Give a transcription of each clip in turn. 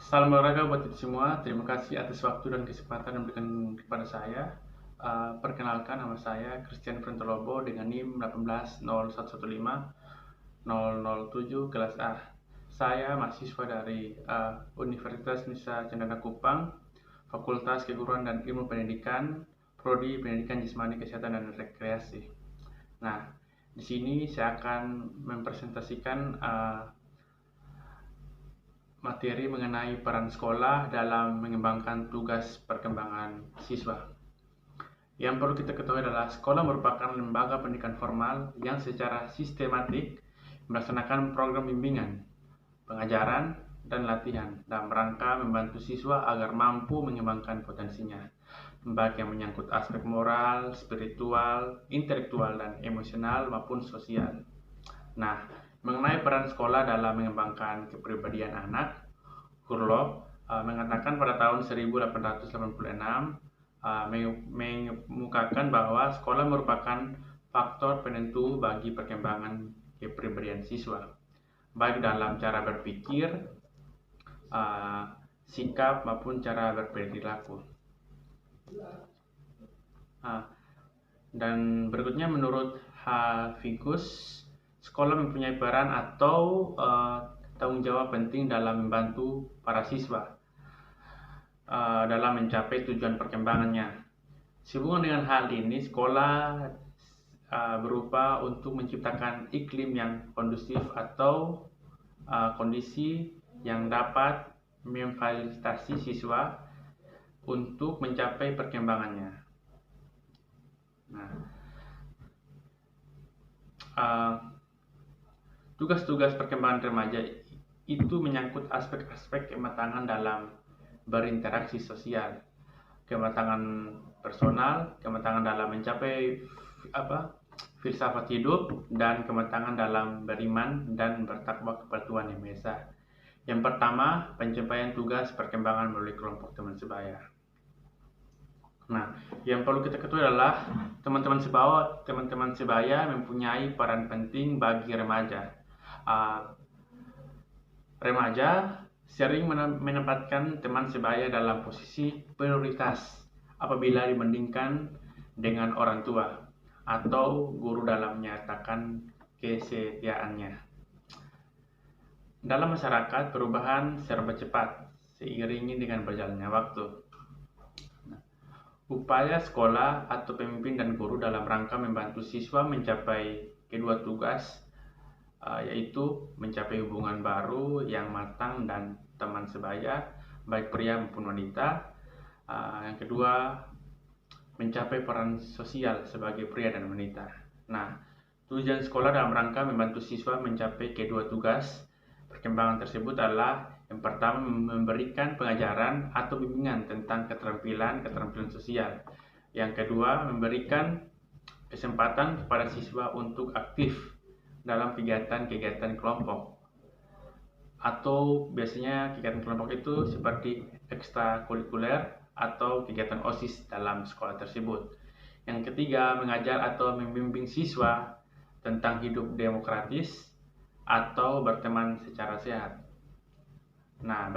Salam olahraga buat kita semua. Terima kasih atas waktu dan kesempatan yang diberikan kepada saya. Perkenalkan, nama saya Christian Frentolobo dengan NIM 180115007 kelas A. Saya mahasiswa dari Universitas Nusa Cendana Kupang, Fakultas Keguruan dan Ilmu Pendidikan, Prodi Pendidikan Jasmani Kesehatan dan Rekreasi. Nah, di sini saya akan mempresentasikan materi mengenai peran sekolah dalam mengembangkan tugas perkembangan siswa. Yang perlu kita ketahui adalah sekolah merupakan lembaga pendidikan formal yang secara sistematik melaksanakan program bimbingan, pengajaran, dan latihan dalam rangka membantu siswa agar mampu mengembangkan potensinya, baik yang menyangkut aspek moral, spiritual, intelektual, dan emosional maupun sosial. Nah, mengenai peran sekolah dalam mengembangkan kepribadian anak, Kurlop mengatakan pada tahun 1886 mengemukakan bahwa sekolah merupakan faktor penentu bagi perkembangan kepribadian siswa, baik dalam cara berpikir, sikap maupun cara berperilaku. Dan berikutnya menurut Figus, sekolah mempunyai peran atau tanggung jawab penting dalam membantu para siswa dalam mencapai tujuan perkembangannya. Sehubungan dengan hal ini, sekolah berupa untuk menciptakan iklim yang kondusif atau kondisi yang dapat memfasilitasi siswa untuk mencapai perkembangannya. Nah, tugas-tugas perkembangan remaja itu menyangkut aspek-aspek kematangan dalam berinteraksi sosial, kematangan personal, kematangan dalam mencapai filsafat hidup, dan kematangan dalam beriman dan bertakwa kepada Tuhan Yang Maha Esa. Yang pertama, pencapaian tugas perkembangan melalui kelompok teman sebaya. Nah, yang perlu kita ketahui adalah teman-teman sebaya mempunyai peran penting bagi remaja. Remaja sering menempatkan teman sebaya dalam posisi prioritas apabila dibandingkan dengan orang tua atau guru dalam menyatakan kesetiaannya. Dalam masyarakat, perubahan serba cepat seiringi dengan berjalannya waktu. Upaya sekolah atau pemimpin dan guru dalam rangka membantu siswa mencapai kedua tugas, yaitu mencapai hubungan baru yang matang dan teman sebaya, baik pria maupun wanita. Yang kedua, mencapai peran sosial sebagai pria dan wanita. Nah, tujuan sekolah dalam rangka membantu siswa mencapai kedua tugas perkembangan tersebut adalah yang pertama, memberikan pengajaran atau bimbingan tentang keterampilan sosial. Yang kedua, memberikan kesempatan kepada siswa untuk aktif dalam kegiatan-kegiatan kelompok. Atau biasanya kegiatan kelompok itu seperti ekstrakurikuler atau kegiatan OSIS dalam sekolah tersebut. Yang ketiga, mengajar atau membimbing siswa tentang hidup demokratis atau berteman secara sehat. Nah,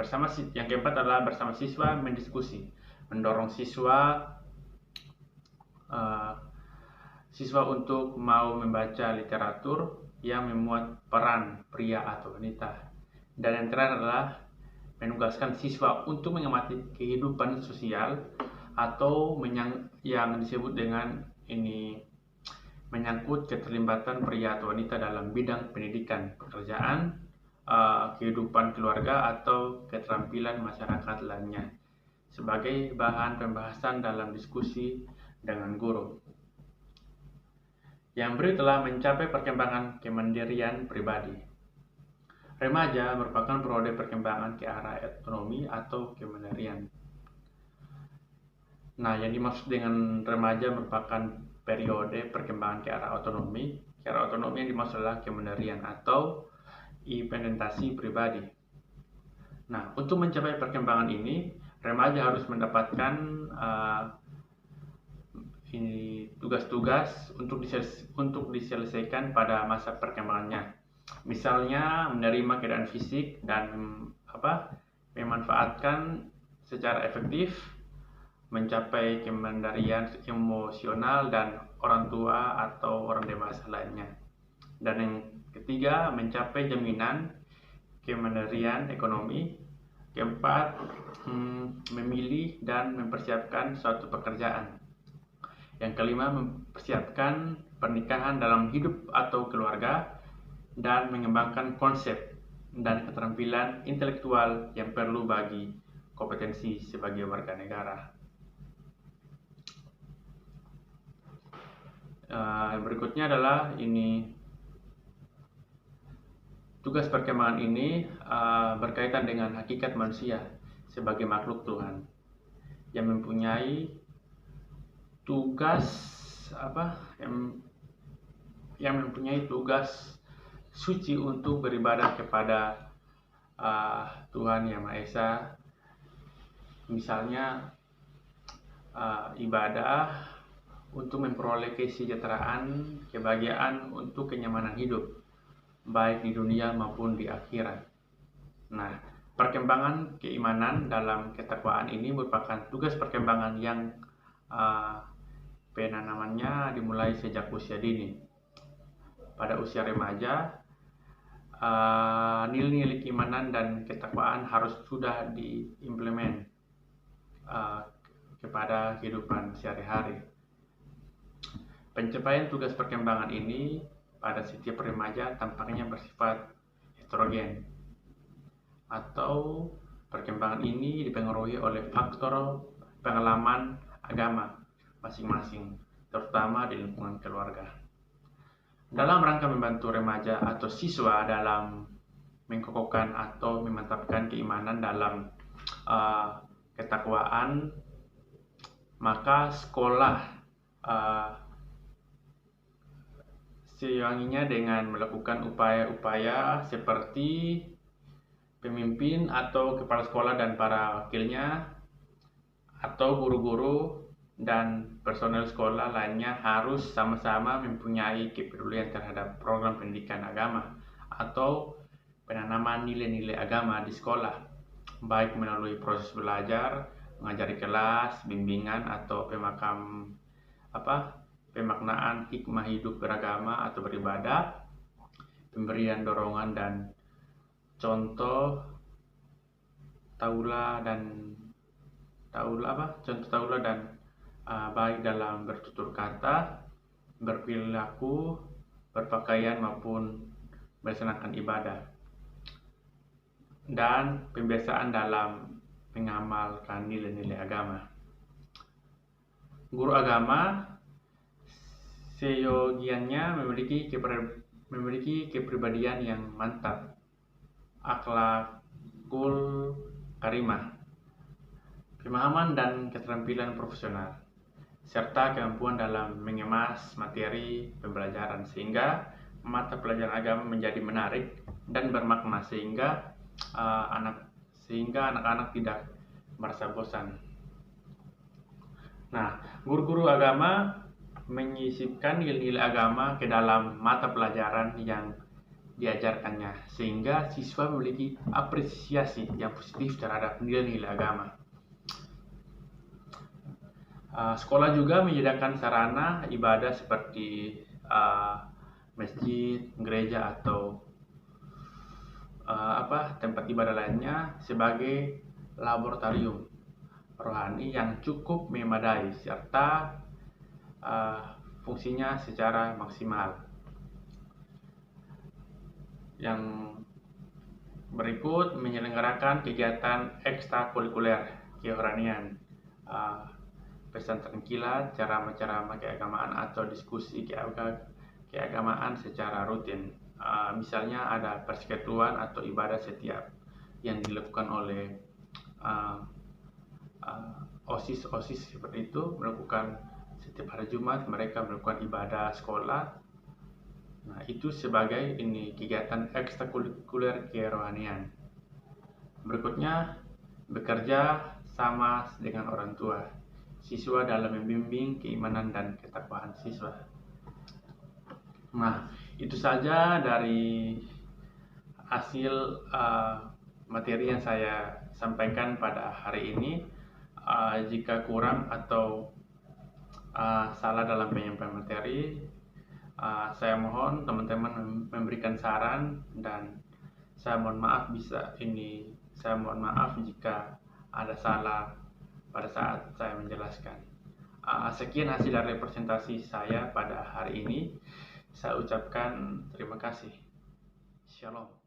yang keempat adalah bersama siswa mendiskusi, mendorong siswa untuk mau membaca literatur yang memuat peran pria atau wanita. Dan yang terakhir adalah menugaskan siswa untuk mengamati kehidupan sosial atau yang disebut dengan menyangkut keterlibatan pria atau wanita dalam bidang pendidikan, pekerjaan, kehidupan keluarga, atau keterampilan masyarakat lainnya sebagai bahan pembahasan dalam diskusi dengan guru. Yang berikut telah mencapai perkembangan kemandirian pribadi. Remaja merupakan periode perkembangan ke arah otonomi atau kemandirian. Nah, yang dimaksud dengan remaja merupakan periode perkembangan ke arah otonomi. Ke arah otonomi yang dimaksud adalah kemandirian atau independentasi pribadi. Nah, untuk mencapai perkembangan ini, remaja harus mendapatkan tugas-tugas untuk diselesaikan pada masa perkembangannya. Misalnya menerima keadaan fisik dan memanfaatkan secara efektif, mencapai kemandirian emosional dan orang tua atau orang dewasa lainnya. Dan yang ketiga, mencapai jaminan kemandirian ekonomi. Keempat, memilih dan mempersiapkan suatu pekerjaan. Yang kelima, mempersiapkan pernikahan dalam hidup atau keluarga dan mengembangkan konsep dan keterampilan intelektual yang perlu bagi kompetensi sebagai warga negara. Berikutnya adalah ini tugas perkembangan ini berkaitan dengan hakikat manusia sebagai makhluk Tuhan yang mempunyai tugas yang mempunyai tugas suci untuk beribadah kepada Tuhan Yang Maha Esa. Misalnya ibadah untuk memperoleh kesejahteraan, kebahagiaan, untuk kenyamanan hidup, baik di dunia maupun di akhirat. Nah, perkembangan keimanan dalam ketakwaan ini merupakan tugas perkembangan yang penanamannya dimulai sejak usia dini. Pada usia remaja, nilai-nilai keimanan dan ketakwaan harus sudah diimplement kepada kehidupan sehari-hari. Pencapaian tugas perkembangan ini pada setiap remaja tampaknya bersifat heterogen, atau perkembangan ini dipengaruhi oleh faktor pengalaman agama masing-masing, terutama di lingkungan keluarga. Dalam rangka membantu remaja atau siswa dalam mengkokohkan atau memantapkan keimanan dalam ketakwaan, maka sekolah seiringinya dengan melakukan upaya-upaya seperti pemimpin atau kepala sekolah dan para wakilnya, atau guru-guru dan personel sekolah lainnya harus sama-sama mempunyai kepedulian terhadap program pendidikan agama atau penanaman nilai-nilai agama di sekolah, baik melalui proses belajar, mengajar di kelas, bimbingan atau pemaknaan hikmah hidup beragama atau beribadah, pemberian dorongan dan contoh taula dan baik dalam bertutur kata, berperilaku, berpakaian maupun melaksanakan ibadah, dan pembiasaan dalam mengamalkan nilai-nilai agama. Guru agama seyogiannya memiliki kepribadian yang mantap, akhlakul karimah, pemahaman dan keterampilan profesional, serta kemampuan dalam mengemas materi pembelajaran sehingga mata pelajaran agama menjadi menarik dan bermakna sehingga anak-anak tidak merasa bosan. Nah, guru-guru agama menyisipkan nilai-nilai agama ke dalam mata pelajaran yang diajarkannya sehingga siswa memiliki apresiasi yang positif terhadap nilai-nilai agama. Sekolah juga menyediakan sarana ibadah seperti masjid, gereja atau tempat ibadah lainnya sebagai laboratorium rohani yang cukup memadai serta fungsinya secara maksimal. Yang berikut menyelenggarakan kegiatan ekstrakurikuler kerohanian, pesantren kilat, ceramah-ceramah keagamaan atau diskusi keagamaan secara rutin. Misalnya ada persekutuan atau ibadah setiap yang dilakukan oleh OSIS seperti itu, melakukan setiap hari Jumat mereka melakukan ibadah sekolah. Nah, itu sebagai kegiatan ekstrakurikuler kerohanian. Berikutnya, bekerja sama dengan orang tua siswa dalam membimbing keimanan dan ketakwaan siswa. Nah, itu saja dari hasil materi yang saya sampaikan pada hari ini. Jika kurang atau salah dalam penyampaian materi, saya mohon teman-teman memberikan saran, dan saya mohon maaf jika ada salah pada saat saya menjelaskan. Sekian hasil dari presentasi saya pada hari ini. Saya ucapkan terima kasih. Shalom.